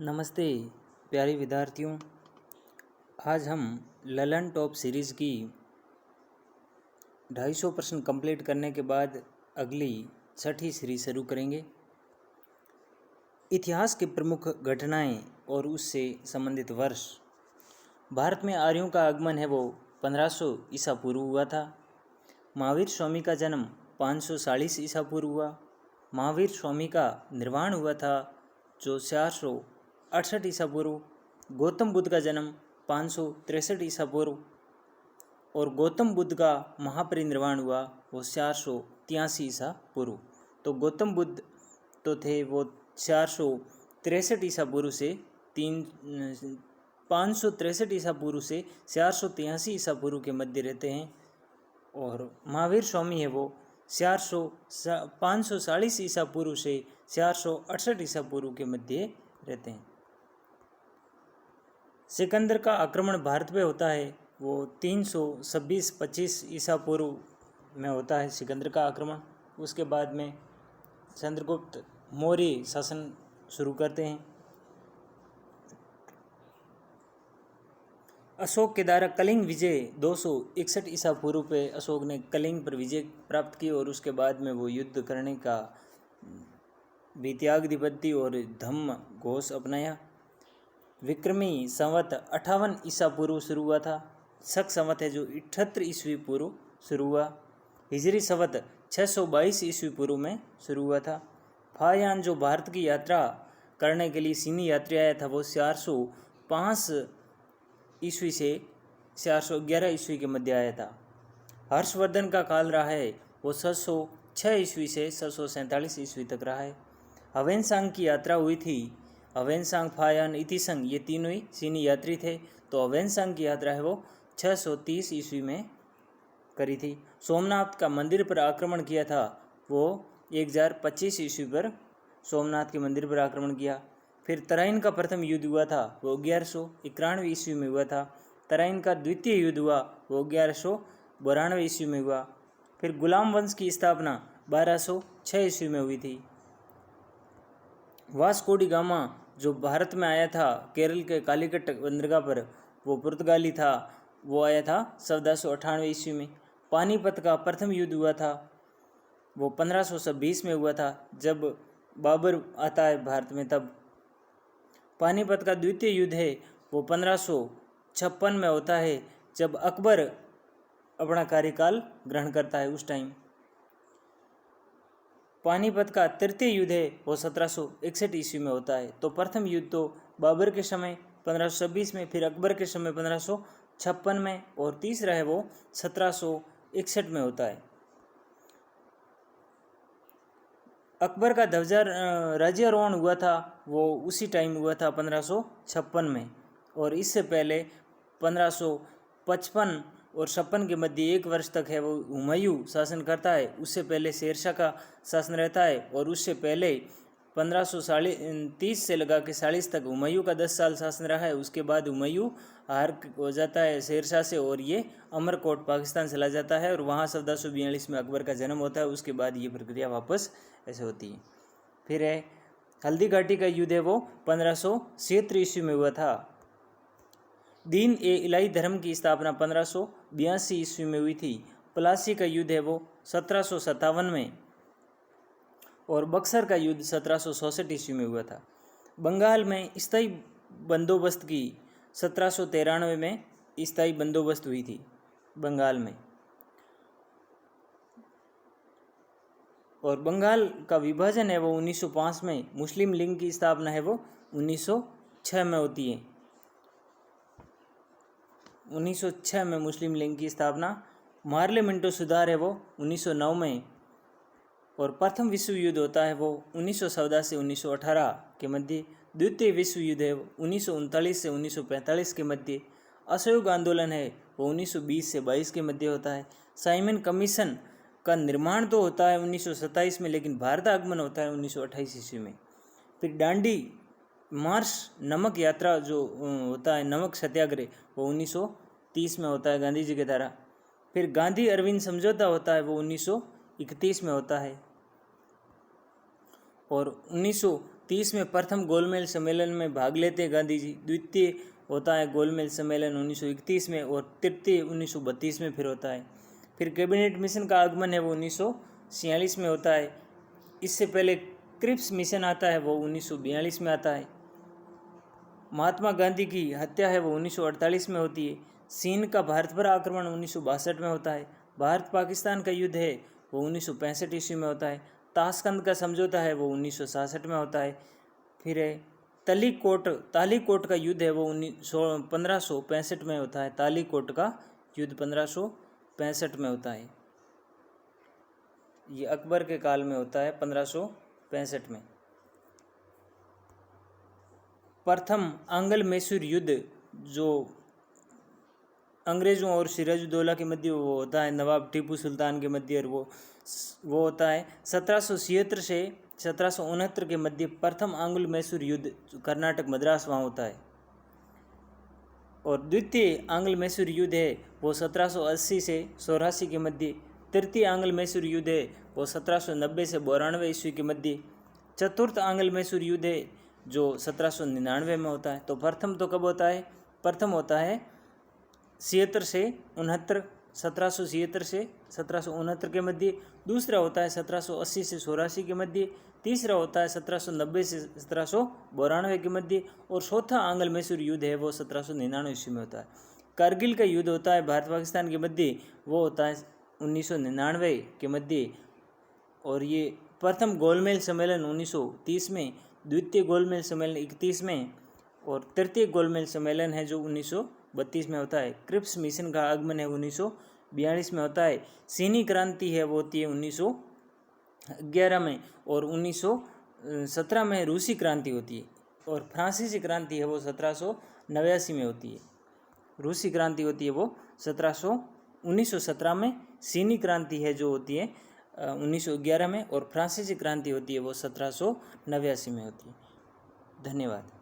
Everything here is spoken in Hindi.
नमस्ते प्यारे विद्यार्थियों। आज हम ललन टॉप सीरीज़ की 250 प्रश्न कंप्लीट करने के बाद अगली छठी सीरीज शुरू करेंगे। इतिहास की प्रमुख घटनाएं और उससे संबंधित वर्ष। भारत में आर्यों का आगमन है वो 1500 ईसा पूर्व हुआ था। महावीर स्वामी का जन्म 540 ईसा पूर्व हुआ। महावीर स्वामी का निर्वाण हुआ था जो 468 ईसा पूर्व। गौतम बुद्ध का जन्म 563 ईसा पूर्व और गौतम बुद्ध का महापरिनिर्वाण हुआ वो 483 ईसा पूर्व। तो गौतम बुद्ध तो थे वो 463 ईसा पूर्व से 563 ईसा पूर्व से 483 ईसा पूर्व के मध्य रहते हैं और महावीर स्वामी है वो 540 ईसा पूर्व से 468 ईसा पूर्व के मध्य रहते हैं। सिकंदर का आक्रमण भारत पे होता है वो 326-25 ईसा पूर्व में होता है सिकंदर का आक्रमण। उसके बाद में चंद्रगुप्त मौर्य शासन शुरू करते हैं। अशोक के द्वारा कलिंग विजय 261 ईसा पूर्व पे अशोक ने कलिंग पर विजय प्राप्त की और उसके बाद में वो युद्ध करने का भी त्याग और धम्म घोष अपनाया। विक्रमी संवत 58 ईसा पूर्व शुरू हुआ था। शक संवत है जो 78 ईस्वी पूर्व शुरू हुआ। हिजरी संवत 622 ईस्वी पूर्व में शुरू हुआ था। फायान जो भारत की यात्रा करने के लिए चीनी यात्री आया था वो 405 ईस्वी से 411 ईस्वी के मध्य आया था। हर्षवर्धन का काल रहा है वो 706 ईस्वी से 747 ईस्वी तक रहा है। हवेनसांग की यात्रा हुई थी। हवेनसांग, फायान, इतिसंग ये तीनों ही चीनी यात्री थे। तो हवेनसांग की यात्रा है वो 630 ईस्वी में करी थी। सोमनाथ का मंदिर पर आक्रमण किया था वो 1025 ईस्वी पर सोमनाथ के मंदिर पर आक्रमण किया। फिर तराइन का प्रथम युद्ध हुआ था वो 1191 ईस्वी में हुआ था। तराइन का द्वितीय युद्ध हुआ वो 1192 ईस्वी में हुआ। फिर गुलाम वंश की स्थापना 1206 ईस्वी में हुई थी। वास्को डी गामा जो भारत में आया था केरल के कालीकट बंदरगाह पर, वो पुर्तगाली था, वो आया था 1498 ईस्वी में। पानीपत का प्रथम युद्ध हुआ था वो 1520 में हुआ था जब बाबर आता है भारत में तब। पानीपत का द्वितीय युद्ध है वो 1556 में होता है जब अकबर अपना कार्यकाल ग्रहण करता है उस टाइम। पानीपत का तृतीय युद्ध है वो 1761 ईस्वी में होता है। तो प्रथम युद्ध तो बाबर के समय 1526 में, फिर अकबर के समय 1556 में और तीसरा है वो 1761 में होता है। अकबर का राज्यारोहण हुआ था वो उसी टाइम हुआ था 1556 में और इससे पहले 1555 और 56 के मध्य 1 वर्ष तक है वो हुमायूं शासन करता है। उससे पहले शेरशाह का शासन रहता है और उससे पहले 1530 से लगा के 40 तक हुमायूं का 10 साल शासन रहा है। उसके बाद हुमायूं हार हो जाता है शेरशाह से और ये अमरकोट पाकिस्तान चला जाता है और वहाँ 1442 में अकबर का जन्म होता है। उसके बाद ये प्रक्रिया वापस ऐसे होती है। फिर है हल्दी घाटी का युद्ध है वो 1576 ईस्वी में हुआ था। दीन ए इलाही धर्म की स्थापना 1582 ईस्वी में हुई थी। प्लासी का युद्ध है वो 1757 में और बक्सर का युद्ध 1764 ईस्वी में हुआ था। बंगाल में स्थायी बंदोबस्त की 1793 में स्थायी बंदोबस्त हुई थी बंगाल में। और बंगाल का विभाजन है वो 1905 में। मुस्लिम लीग की स्थापना है वो 1906 में होती है। 1906 में मुस्लिम लीग की स्थापना। मार्ले मिंटो सुधार है वो 1909 में और प्रथम विश्व युद्ध होता है वो 1914 से 1918 के मध्य। द्वितीय विश्व युद्ध है 1939 से 1945 के मध्य। असहयोग आंदोलन है वो 1920 से 22 के मध्य होता है। साइमन कमीशन का निर्माण तो होता है 1927 में लेकिन भारत आगमन होता है 1928 ईस्वी में। फिर डांडी मार्च नमक यात्रा जो होता है नमक सत्याग्रह वो 1930 में होता है गांधी जी के द्वारा। फिर गांधी अरविंद समझौता होता है वो 1931 में होता है और 1930 1930 में प्रथम गोलमेज सम्मेलन में भाग लेते हैं गांधी जी। द्वितीय होता है गोलमेज सम्मेलन 1931 में, और तृतीय 1932 में फिर होता है। फिर कैबिनेट मिशन का आगमन है वो 1946 में होता है। इससे पहले क्रिप्स मिशन आता है वो 1942 में आता है। महात्मा गांधी की हत्या है वो 1948 में होती है। चीन का भारत पर आक्रमण 1962 में होता है। भारत पाकिस्तान का युद्ध है वो 1965 ईस्वी में होता है। ताशकंद का समझौता है वो 1966 में होता है। फिर है तालीकोट का युद्ध है वो 1565 में होता है। तालीकोट का युद्ध 1565 में होता है। ये अकबर के काल में होता है 1565 में। प्रथम आंग्ल मैसूर युद्ध जो अंग्रेज़ों और सिराजुद्दौला के मध्य वो होता है, नवाब टीपू सुल्तान के मध्य, और वो होता है 1776 से 1769 के मध्य। प्रथम आंग्ल मैसूर युद्ध कर्नाटक मद्रास वहाँ होता है। और द्वितीय आंग्ल मैसूर युद्ध है वो 1780 से 84 के मध्य। तृतीय आंग्ल मैसूर युद्ध है वो 1790 से 92 ईस्वी के मध्य। चतुर्थ आंग्ल मैसूर युद्ध है जो 1799 में होता है। तो प्रथम तो कब होता है? प्रथम होता है 76 से 69, 1776 से 1769 के मध्य। दूसरा होता है 1780 से 84 के मध्य। तीसरा होता है 1790 से 1792 के मध्य। और चौथा आंग्ल मैसूर युद्ध है वो 1799 ईस्वी में होता है। कारगिल का युद्ध होता है भारत पाकिस्तान के मध्य, वो होता है 1999 के मध्य। और ये प्रथम गोलमेज सम्मेलन 1930 में, द्वितीय गोलमेज सम्मेलन 31 में, और तृतीय गोलमेज सम्मेलन है जो 1932 में होता है। क्रिप्स मिशन का आगमन है 1942 में होता है। चीनी क्रांति है वो होती है 1911 में, और 1917 में रूसी क्रांति होती है। और फ्रांसीसी क्रांति है वो 1789 में होती है। रूसी क्रांति होती है वो 1917 में। चीनी क्रांति है जो होती है 1911 में, और फ्रांसीसी क्रांति होती है वो 1789 में होती है। धन्यवाद।